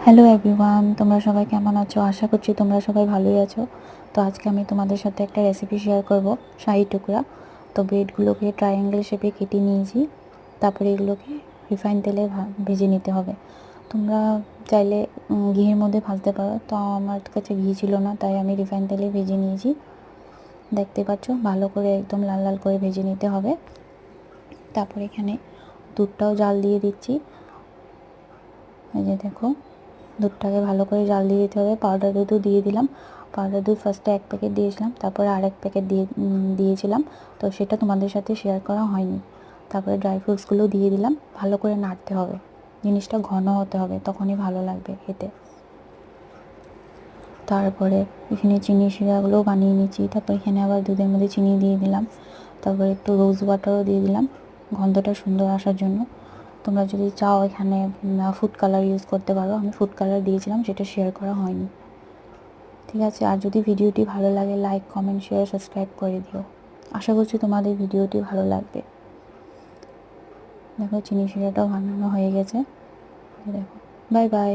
Hello everyone, তোমরা সবাই কেমন আছো? আশা করছি তোমরা সবাই ভালোই আছো। তো আজকে আমি তোমাদের সাথে একটা রেসিপি শেয়ার করব, শাহি টুকরা। তো ব্রেডগুলোকে ট্রায়াঙ্গেল শেপে কেটে নিয়েছি, তারপরে এগুলোকে রিফাইন তেলে ভেজে নিতে হবে। তোমরা চাইলে ঘিয়ের মধ্যে ভাজতে পারো, তো আমার কাছে ঘি ছিল না, তাই আমি রিফাইন তেলে ভেজে নিয়েছি। দেখতে পাচ্ছ, ভালো করে একদম লাল লাল করে ভেজে নিতে হবে। তারপর এখানে দুধটাও জাল দিয়ে দিচ্ছি। এই যে দেখো, দুধটাকে ভালো করে জাল দিয়ে দিতে হবে। পাউডার দুধও দিয়ে দিলাম। পাউডার দুধ ফার্স্টে 1 প্যাকেট দিয়েছিলাম, তারপরে আরেক প্যাকেট দিয়েছিলাম, তো সেটা তোমাদের সাথে শেয়ার করা হয়নি। তারপরে ড্রাই ফ্রুটসগুলো দিয়ে দিলাম। ভালো করে নাড়তে হবে, জিনিসটা ঘন হতে হবে, তখনই ভালো লাগবে খেতে। তারপরে এখানে চিনি শিরাগুলোও বানিয়ে নিচ্ছি। তারপর এখানে আবার দুধের মধ্যে চিনি দিয়ে দিলাম। তারপরে একটু রোজ ওয়াটারও দিয়ে দিলাম গন্ধটা সুন্দর আসার জন্য। তোমরা যদি চাও এখানে ফুড কালার ইউজ করতে পারো। আমি ফুড কালার দিয়েছিলাম, সেটা শেয়ার করা হয়নি। ঠিক আছে, আর যদি ভিডিওটি ভালো লাগে লাইক, কমেন্ট, শেয়ার, সাবস্ক্রাইব করে দিও। আশা করছি তোমাদের ভিডিওটি ভালো লাগবে। দেখো, চিনি শিরাটাও বানানো হয়ে গেছে। দেখো, বাই বাই।